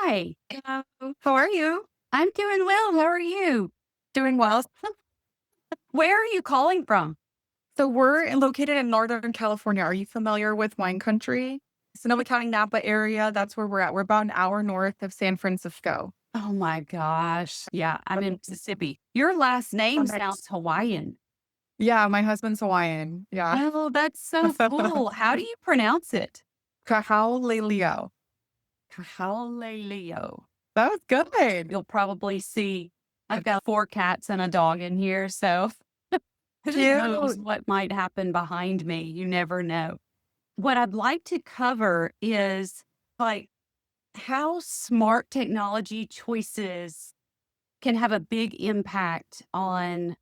Hi, Hello. How are you? I'm doing well. How are you? Doing well. Where are you calling from? So we're located in Northern California. Are you familiar with wine country? Sonoma County, Napa area. That's where we're at. We're about an hour north of San Francisco. Oh my gosh. Yeah, I'm in Mississippi. Your last Oh, name nice. sounds Hawaiian. Yeah, my husband's Hawaiian. Yeah. Oh, that's so cool. How do you pronounce it? Kahaulelio. Kahaulelio. That was good. You'll probably see I've got 4 cats and a dog in here, so who knows Cute. what might happen behind me? You never know. What I'd like to cover is like how smart technology choices can have a big impact on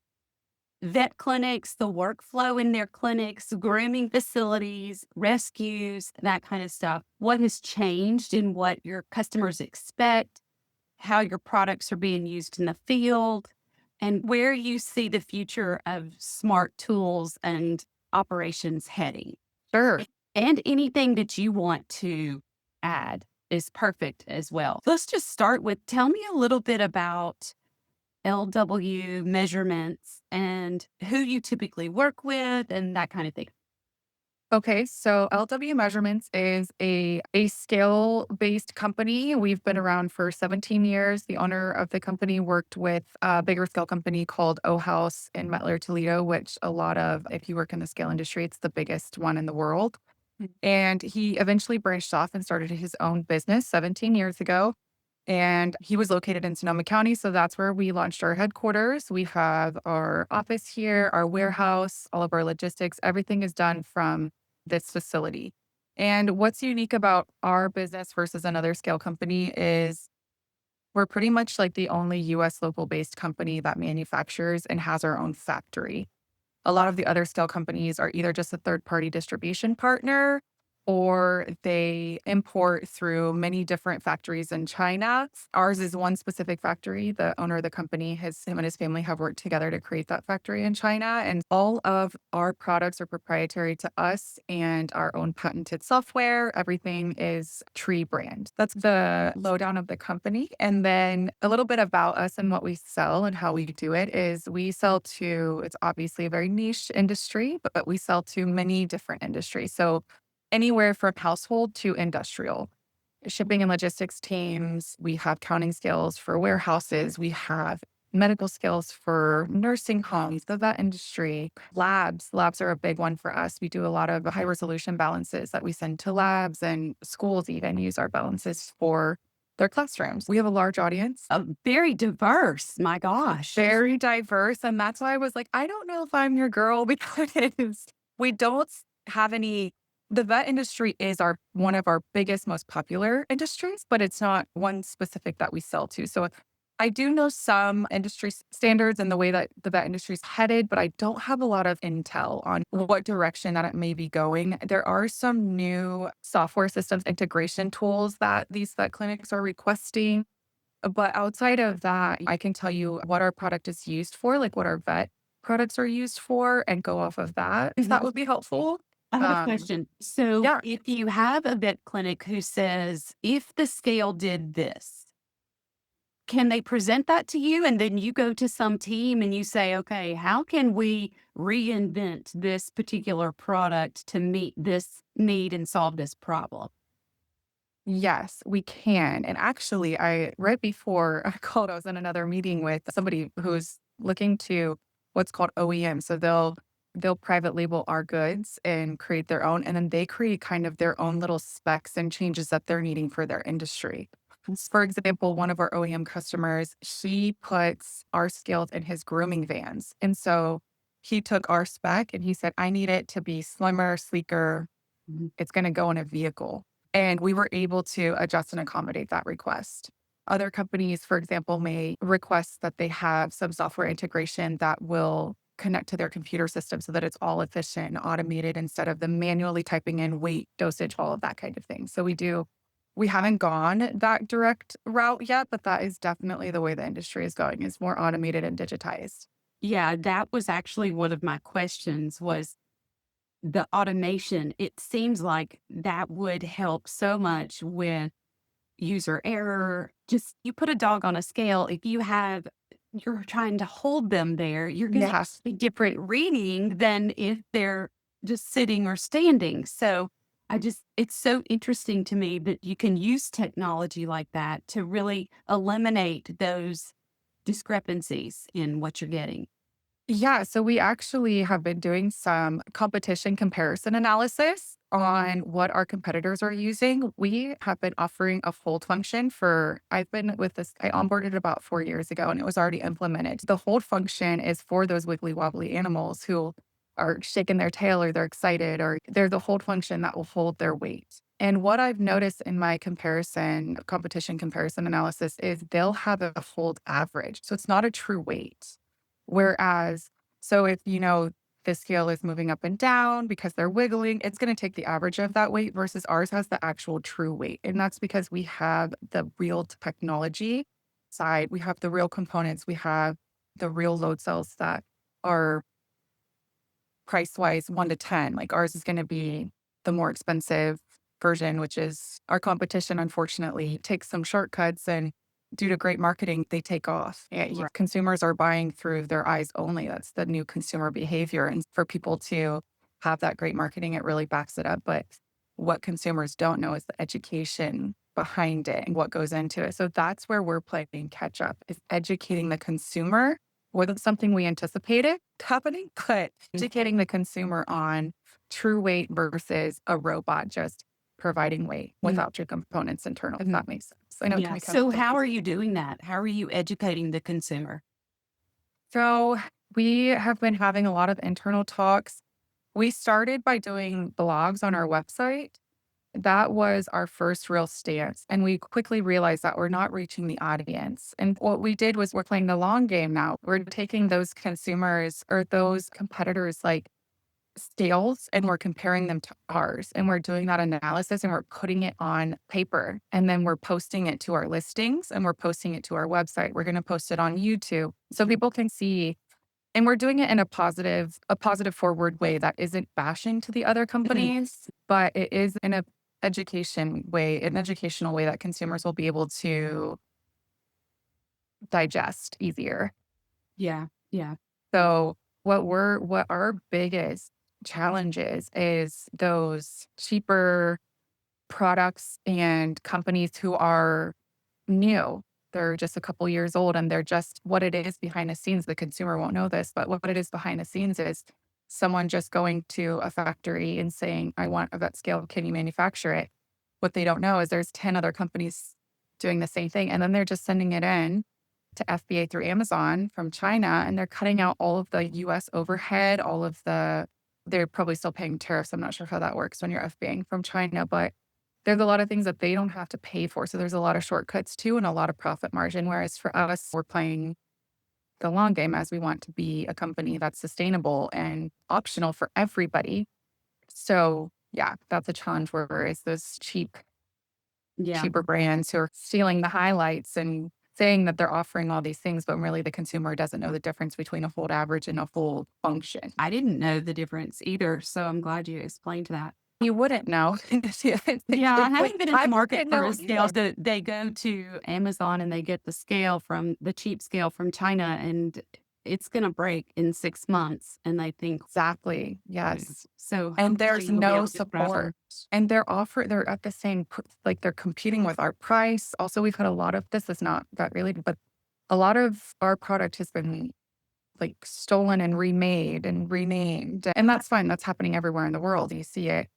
vet clinics, the workflow in their clinics, grooming facilities, rescues, that kind of stuff. What has changed in what your customers expect, how your products are being used in the field, and where you see the future of smart tools and operations heading. Sure. And anything that you want to add is perfect as well. Let's just start with tell me a little bit about LW measurements and who you typically work with and that kind of thing. Okay, so LW Measurements is a scale-based company. We've been around for 17 years. The owner of the company worked with a bigger scale company called O House in Metler, Toledo, which a lot of, if you work in the scale industry, it's the biggest one in the world. And he eventually branched off and started his own business 17 years ago. And he was located in Sonoma County. So that's where we launched our headquarters. We have our office here, our warehouse, all of our logistics. Everything is done from this facility. And what's unique about our business versus another scale company is we're pretty much like the only US local based company that manufactures and has our own factory. A lot of the other scale companies are either just a third party distribution partner or they import through many different factories in China. Ours is one specific factory. The owner of the company, him and his family have worked together to create that factory in China. And all of our products are proprietary to us and our own patented software. Everything is Tree brand. That's the lowdown of the company. And then a little bit about us and what we sell and how we do it is we sell to, it's obviously a very niche industry, but we sell to many different industries. So anywhere from household to industrial. Shipping and logistics teams, we have counting scales for warehouses, we have medical scales for nursing homes, the vet industry, labs. Labs are a big one for us. We do a lot of high resolution balances that we send to labs, and schools even use our balances for their classrooms. We have a large audience, Very diverse. My gosh. very diverse. And that's why I was like, I don't know if I'm your girl because we don't have any. The vet industry is one of our biggest, most popular industries, but it's not one specific that we sell to. So I do know some industry standards and the way that the vet industry is headed, but I don't have a lot of intel on what direction that it may be going. There are some new software systems integration tools that these vet clinics are requesting. But outside of that, I can tell you what our product is used for, like what our vet products are used for, and go off of that, if that Mhm. would be helpful. I have a Um, question. So, yeah. if you have a vet clinic who says, if the scale did this, can they present that to you? And then you go to some team and you say, okay, how can we reinvent this particular product to meet this need and solve this problem? Yes, we can. And actually, I right before I called, I was in another meeting with somebody who's looking to what's called OEM. So they'll private label our goods and create their own, and then they create kind of their own little specs and changes that they're needing for their industry. For example, one of our OEM customers, he puts our scales in his grooming vans. And so he took our spec and he said, I need it to be slimmer, sleeker. Mhm. It's going to go in a vehicle. And we were able to adjust and accommodate that request. Other companies, for example, may request that they have some software integration that will connect to their computer system so that it's all efficient and automated instead of them manually typing in weight, dosage, all of that kind of thing. So we haven't gone that direct route yet, but that is definitely the way the industry is going, is more automated and digitized. Yeah, that was actually one of my questions was the automation. It seems like that would help so much with user error. Just you put a dog on a scale, if you're trying to hold them there, you're going to Yes. a different reading than if they're just sitting or standing. So it's so interesting to me that you can use technology like that to really eliminate those discrepancies in what you're getting. Yeah, so we actually have been doing some competition comparison analysis on what our competitors are using. We have been offering a hold function I've been with this, I onboarded about 4 years ago and it was already implemented. The hold function is for those wiggly wobbly animals who are shaking their tail or they're excited or they're the hold function that will hold their weight. And what I've noticed in my competition comparison analysis is they'll have a hold average. So it's not a true weight. Whereas, so if the scale is moving up and down because they're wiggling, it's going to take the average of that weight versus ours has the actual true weight. And that's because we have the real technology side, we have the real components, we have the real load cells that are price wise 1 to 10. Like ours is going to be the more expensive version, which is our competition, unfortunately, takes some shortcuts and due to great marketing, they take off. Yeah, Right. consumers are buying through their eyes only. That's the new consumer behavior. And for people to have that great marketing, it really backs it up. But what consumers don't know is the education behind it and what goes into it. So that's where we're playing catch up is educating the consumer. Wasn't something we anticipated happening, but educating the consumer on true weight versus a robot just providing weight without your components internal, if that makes sense. I know it can Yeah. be kind So of how are you doing that? How are you educating the consumer? so we have been having a lot of internal talks. We started by doing blogs on our website. That was our first real stance. And we quickly realized that we're not reaching the audience. And what we did was we're playing the long game now. We're taking those consumers or those competitors like scales and we're comparing them to ours. And we're doing that analysis and we're putting it on paper. And then we're posting it to our listings and we're posting it to our website. We're going to post it on YouTube so people can see. And we're doing it in a positive forward way that isn't bashing to the other companies, but it is in an educational way that consumers will be able to digest easier. Yeah. Yeah. So what our biggest challenge is those cheaper products and companies who are new. They're just a couple years old and they're just what it is behind the scenes. The consumer won't know this, but what it is behind the scenes is someone just going to a factory and saying, I want a vet scale. Can you manufacture it? What they don't know is there's 10 other companies doing the same thing. And then they're just sending it in to FBA through Amazon from China and they're cutting out all of the US overhead, they're probably still paying tariffs. I'm not sure how that works when you're FBAing from China, but there's a lot of things that they don't have to pay for. So there's a lot of shortcuts too and a lot of profit margin. Whereas for us, we're playing the long game as we want to be a company that's sustainable and optional for everybody. So yeah, that's a challenge where it's those Yeah. cheaper brands who are stealing the highlights and saying that they're offering all these things, but really the consumer doesn't know the difference between a hold average and a full function. I didn't know the difference either. So I'm glad you explained that. You wouldn't know. Yeah, I haven't been in the I market didn't for know a scale. either. They go to Amazon and they get the scale from the cheap scale from China, and it's going to break in 6 months. And they think, Exactly. "Oh, Yes. so And hopefully there's you'll be no able to travel." support. And they're at the same, like they're competing with our price. Also, we've had a lot of, this is not that related, but a lot of our product has been like stolen and remade and renamed. And that's fine. That's happening everywhere in the world. You see it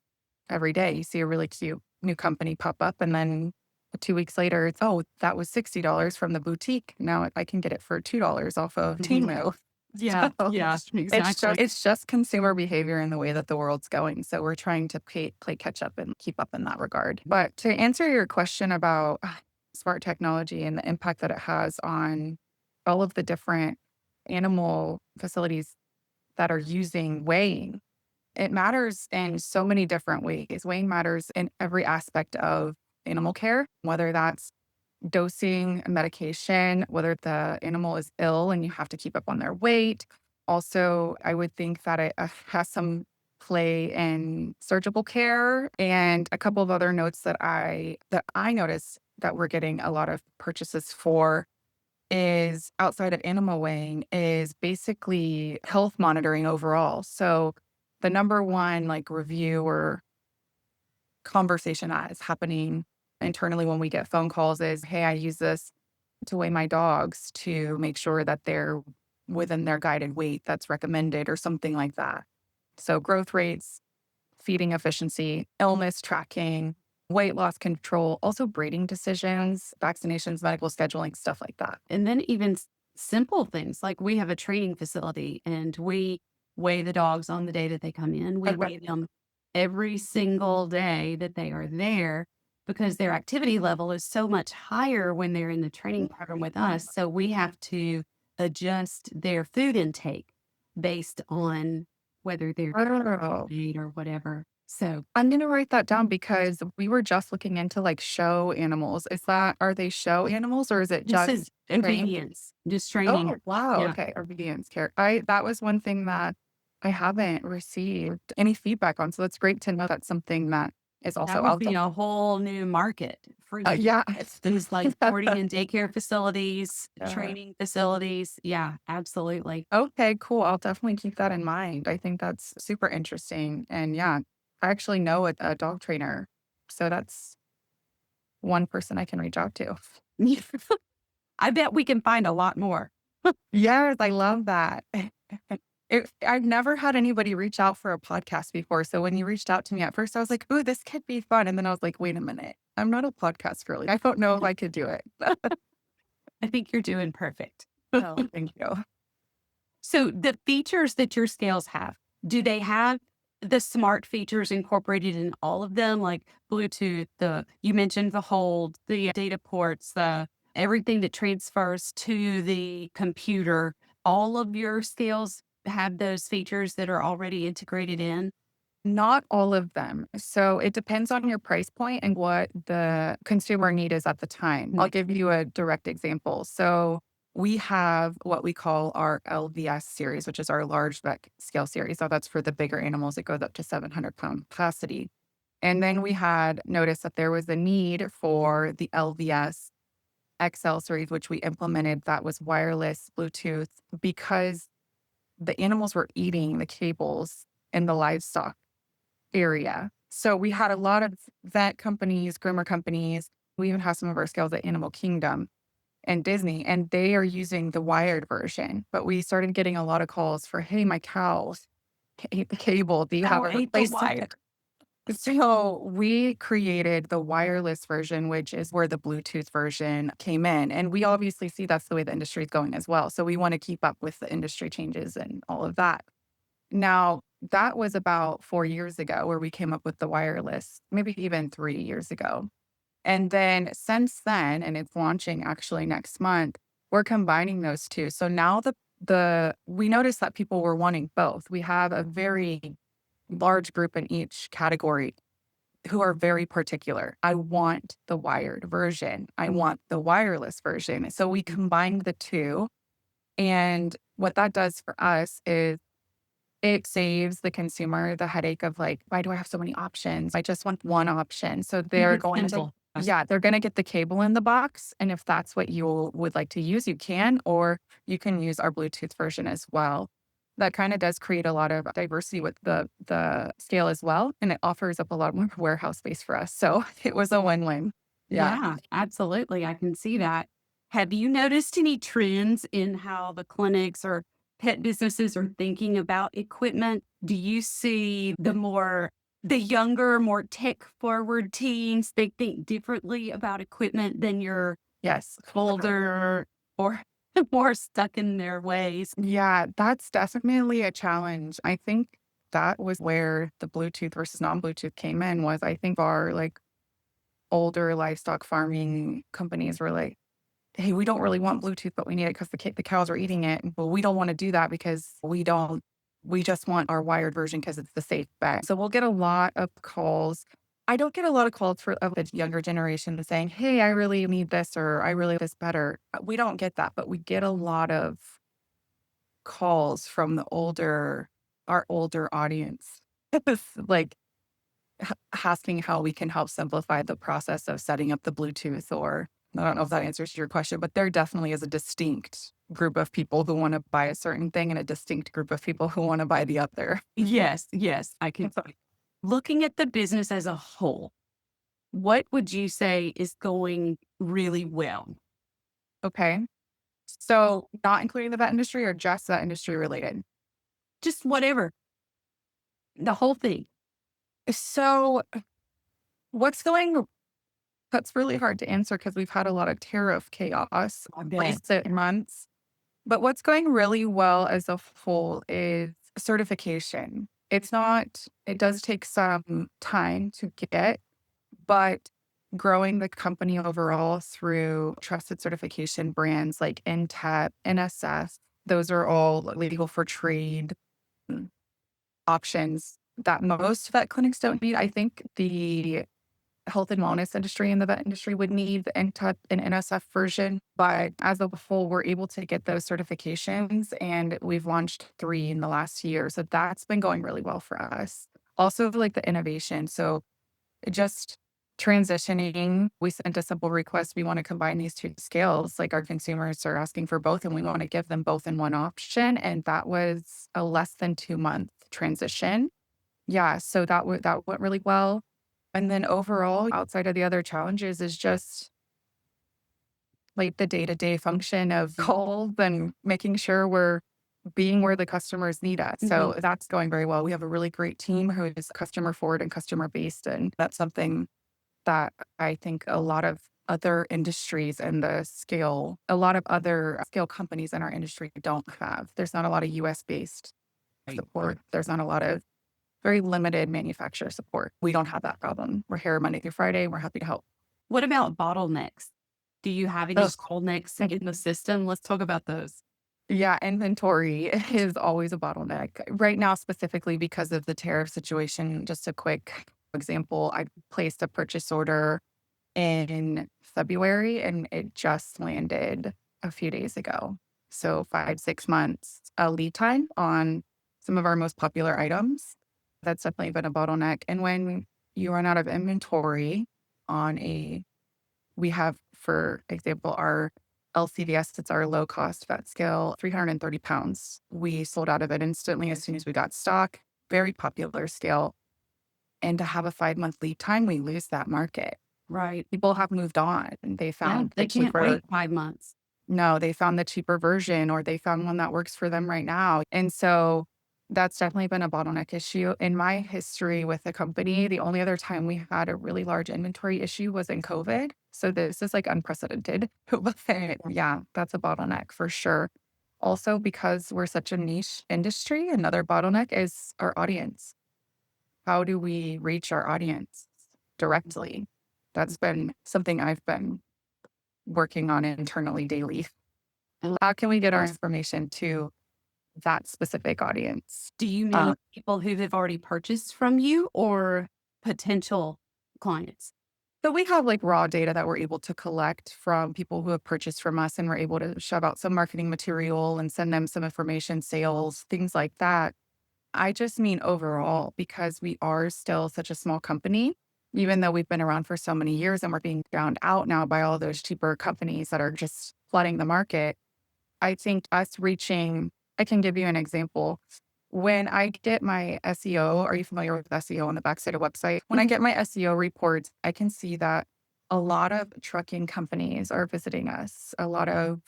every day. You see a really cute new company pop up and then 2 weeks later, it's, oh, that was $60 from the boutique. Now I can get it for $2 off of Mhm. Temu. Yeah, So yeah, exactly. it's just consumer behavior and the way that the world's going. So we're trying to play catch up and keep up in that regard. But to answer your question about smart technology and the impact that it has on all of the different animal facilities that are using weighing, it matters in so many different ways. Weighing matters in every aspect of animal care, whether that's dosing medication, whether the animal is ill and you have to keep up on their weight. Also, I would think that it has some play in surgical care and a couple of other notes that I notice that we're getting a lot of purchases for is outside of animal weighing is basically health monitoring overall. So the number one like review or conversation that is happening internally when we get phone calls is, hey, I use this to weigh my dogs to make sure that they're within their guided weight that's recommended or something like that. So growth rates, feeding efficiency, illness tracking, weight loss control, also breeding decisions, vaccinations, medical scheduling, stuff like that. And then even simple things like we have a training facility and we weigh the dogs on the day that they come in. We Okay. weigh them every single day that they are there because their activity level is so much higher when they're in the training program with us. So we have to adjust their food intake based on whether they're Oh, weight or whatever. So I'm gonna write that down because we were just looking into like show animals. Are they show animals or is it this just is trained? obedience, just training. Oh, wow. Yeah. Okay. Obedience care. That was one thing that I haven't received any feedback on. So that's great to know that's something that is That also would out be there. a whole new market for you. Yeah. Things like boarding and daycare facilities, Yeah. training facilities. Yeah, absolutely. Okay, cool. I'll definitely keep that in mind. I think that's super interesting. And yeah, I actually know a dog trainer. So that's one person I can reach out to. I bet we can find a lot more. Yes, I love that. I've never had anybody reach out for a podcast before. So when you reached out to me at first, I was like, ooh, this could be fun. And then I was like, wait a minute. I'm not a podcast girly. I don't know if I could do it. I think you're doing perfect. Oh, thank you. So the features that your scales have, do they have the smart features incorporated in all of them, like Bluetooth, the you mentioned the hold, the data ports, the everything that transfers to the computer, all of your scales have those features that are already integrated in? Not all of them. So it depends on your price point and what the consumer need is at the time. I'll give you a direct example. So we have what we call our LVS series, which is our large vet scale series. So that's for the bigger animals. It goes up to 700-pound capacity. And then we had noticed that there was a need for the LVS XL series, which we implemented that was wireless Bluetooth because the animals were eating the cables in the livestock area. So we had a lot of vet companies, groomer companies. We even have some of our scales at Animal Kingdom and Disney, and they are using the wired version. But we started getting a lot of calls for, hey, my cows ate the cable. Do you have Oh, a ate the replacement? wire. So we created the wireless version, which is where the Bluetooth version came in. And we obviously see that's the way the industry is going as well. So we want to keep up with the industry changes and all of that. Now, that was about 4 years ago where we came up with the wireless, maybe even 3 years ago. And then since then, and it's launching actually next month, we're combining those 2. So now the we noticed that people were wanting both. We have a very large group in each category who are very particular. I want the wired version. I want the wireless version. So we combined the 2. And what that does for us is it saves the consumer the headache of like, why do I have so many options? I just want one option. So Keep they're it going to, simple. yeah, they're going to get the cable in the box. And if that's what you would like to use, you can, or you can use our Bluetooth version as well. That kind of does create a lot of diversity with the scale as well. And it offers up a lot more warehouse space for us. So it was a win-win. Yeah. Yeah, absolutely. I can see that. Have you noticed any trends in how the clinics or pet businesses are thinking about equipment? Do you see the younger, more tech forward teens, they think differently about equipment than your Yes. older or more stuck in their ways? Yeah, that's definitely a challenge. I think that was where the Bluetooth versus non-Bluetooth came in was I think our like older livestock farming companies were like, hey, we don't really want Bluetooth, but we need it because the cows are eating it. But we don't want to do that because we just want our wired version because it's the safe bet. So we'll get a lot of calls. I don't get a lot of calls of the younger generation saying, hey, I really need this or I really this better. We don't get that, but we get a lot of calls from our older audience. Like asking how we can help simplify the process of setting up the Bluetooth, or I don't know if that answers your question, but there definitely is a distinct group of people who want to buy a certain thing and a distinct group of people who want to buy the other. Yes, yes, I can. Looking at the business as a whole, what would you say is going really well? Okay. So not including the vet industry or just that industry related? Just whatever, the whole thing. So what's going that's really hard to answer because we've had a lot of tariff chaos I at bet. least 6 months. But what's going really well as a whole is certification. It does take some time to get, but growing the company overall through trusted certification brands like NTEP, NSF, those are all legal for trade mm, options that most vet clinics don't need. I think the health and wellness industry and the vet industry would need the NTEP and NSF version. But as a whole, we're able to get those certifications and we've launched 3 in the last year. So that's been going really well for us. Also, like the innovation. So just transitioning, we sent a simple request. We want to combine these 2 scales. Like our consumers are asking for both, and we want to give them both in one option. And that was a less than 2-month transition. Yeah. So that went really well. And then overall, outside of the other challenges is just like the day-to-day function of calls and making sure we're being where the customers need us. Mhm. So that's going very well. We have a really great team who is customer forward and customer based. And that's something that I think a lot of other industries and a lot of other scale companies in our industry don't have. There's not a lot of US based Right. support. There's not a lot of very limited manufacturer support. We don't have that problem. We're here Monday through Friday. We're happy to help. What about bottlenecks? Do you have any Ugh. bottlenecks in the system? Let's talk about those. Yeah, inventory is always a bottleneck. Right now, specifically because of the tariff situation, just a quick example, I placed a purchase order in February and it just landed a few days ago. So 5, 6 months lead time on some of our most popular items. That's definitely been a bottleneck. And when you run out of inventory on we have, for example, our LCDS, it's our low cost vet scale, 330 pounds. We sold out of it instantly as soon as we got stock. Very popular scale. And to have a 5-month lead time, we lose that market. Right. People have moved on and they Yeah, found the they can't cheaper wait 5 months. no, they found the cheaper version or they found one that works for them right now. And so that's definitely been a bottleneck issue. In my history with the company, the only other time we had a really large inventory issue was in COVID. So this is like unprecedented. But yeah, that's a bottleneck for sure. Also, because we're such a niche industry, another bottleneck is our audience. How do we reach our audience directly? That's been something I've been working on internally daily. How can we get our information to that specific audience? Do you know Um, people who have already purchased from you or potential clients? so we have like raw data that we're able to collect from people who have purchased from us, and we're able to shove out some marketing material and send them some information, sales, things like that. I just mean overall, because we are still such a small company, even though we've been around for so many years and we're being drowned out now by all those cheaper companies that are just flooding the market. I think us reaching I can give you an example. When I get my SEO, are you familiar with SEO on the backside of website? When I get my SEO reports, I can see that a lot of trucking companies are visiting us. A lot of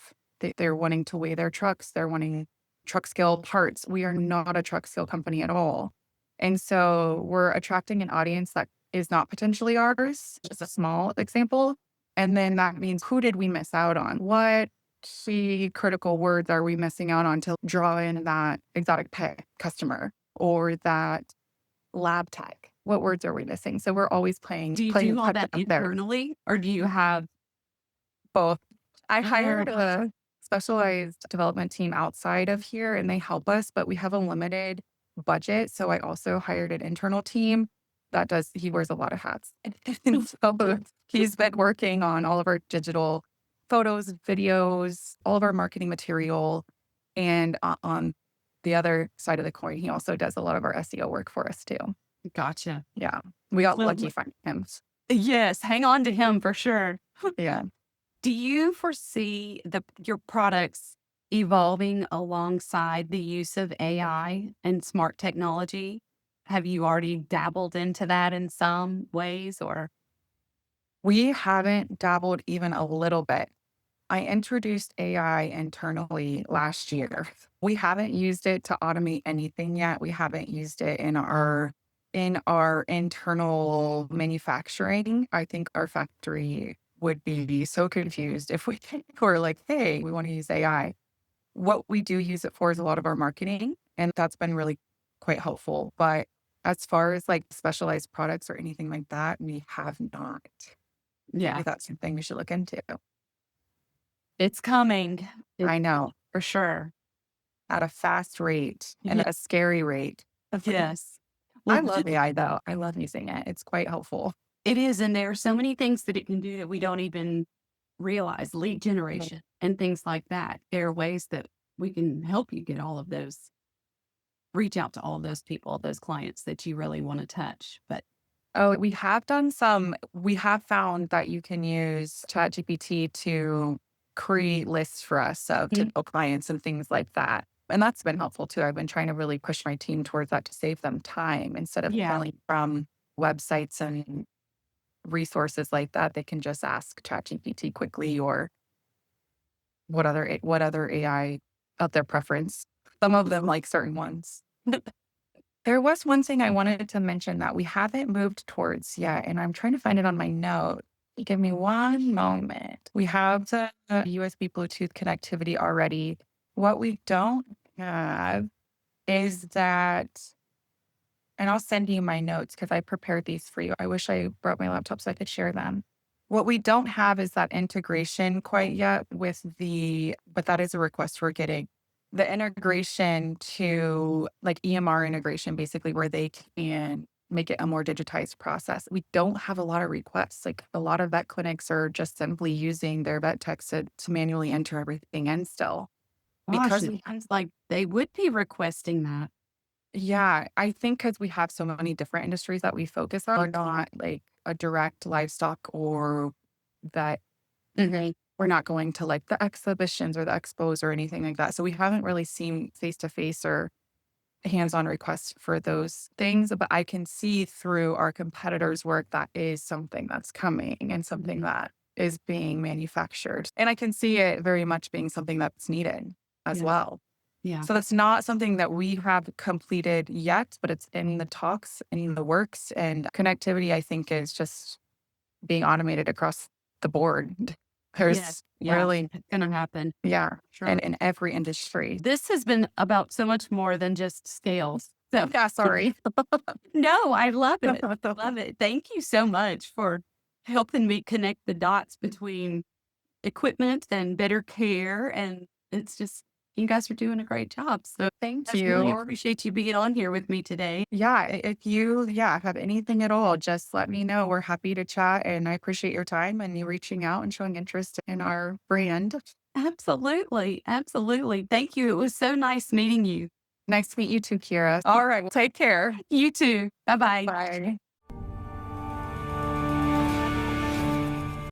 they're wanting to weigh their trucks. They're wanting truck scale parts. We are not a truck scale company at all. And so we're attracting an audience that is not potentially ours, just a small example. And then that means who did we miss out on? What key critical words are we missing out on to draw in that exotic pet customer or that lab tech? What words are we missing? So we're always Do you playing do all catch that up there. internally or do you have Both. I uh, hired a specialized development team outside of here and they help us, but we have a limited budget. So I also hired an internal team he wears a lot of hats. And so he's been working on all of our digital photos, videos, all of our marketing material. And on the other side of the coin, he also does a lot of our SEO work for us too. Gotcha. Yeah. We got Well, lucky finding him. yes, hang on to him for sure. Yeah. Do you foresee your products evolving alongside the use of AI and smart technology? Have you already dabbled into that in some ways or We haven't dabbled even a little bit. I introduced AI internally last year. We haven't used it to automate anything yet. We haven't used it in our internal manufacturing. I think our factory would be so confused if we were like, "Hey, we want to use AI." What we do use it for is a lot of our marketing, and that's been really quite helpful. But as far as like specialized products or anything like that, we have not. Maybe yeah, that's something we should look into. it's coming. It's I know. for sure. At a fast rate and Yeah, a scary rate. yes. I Well, love AI though. I love using it. It's quite helpful. it is, and there are so many things that it can do that we don't even realize, lead Mhm. generation and things like that. There are ways that we can help you get all of those, reach out to all of those people, those clients that you really want to touch. But Oh, we have found that you can use ChatGPT to create lists for us of Mhm. typical clients and things like that. And that's been helpful too. I've been trying to really push my team towards that to save them time instead of Yeah, pulling from websites and resources like that. They can just ask ChatGPT quickly or what other AI of their preference. Some of them like certain ones. There was one thing I wanted to mention that we haven't moved towards yet, and I'm trying to find it on my note. Give me one moment. We have the USB Bluetooth connectivity already. What we don't have is that, and I'll send you my notes because I prepared these for you. I wish I brought my laptop so I could share them. What we don't have is that integration quite yet but that is a request we're getting. The integration to like EMR integration, basically, where they can make it a more digitized process. We don't have a lot of requests. Like a lot of vet clinics are just simply using their vet techs to manually enter everything in still. gosh, Because it we sounds like they would be requesting that. Yeah, I think because we have so many different industries that we focus on, we're not like a direct livestock or vet. Mhm. We're not going to like the exhibitions or the expos or anything like that. So we haven't really seen face to face or hands-on requests for those things. But I can see through our competitors' work that is something that's coming and something that is being manufactured. And I can see it very much being something that's needed as Yeah, well. yeah, So that's not something that we have completed yet, but it's in the talks, in the works, and connectivity, I think, is just being automated across the board. yes, There's yeah, really, it's gonna happen. yeah, and Sure. in every industry. This has been about so much more than just scales. So, Yeah, sorry. no, I love it. Love it. Thank you so much for helping me connect the dots between equipment and better care. And it's just, you guys are doing a great job. So Thank I really you. appreciate you being on here with me today. Yeah, if you, yeah, have anything at all, just let me know. We're happy to chat, and I appreciate your time and you reaching out and showing interest in our brand. Absolutely. Absolutely. Thank you. It was so nice meeting you. Nice to meet you too, Kira. All right, well, take care. You too. Bye bye. Bye.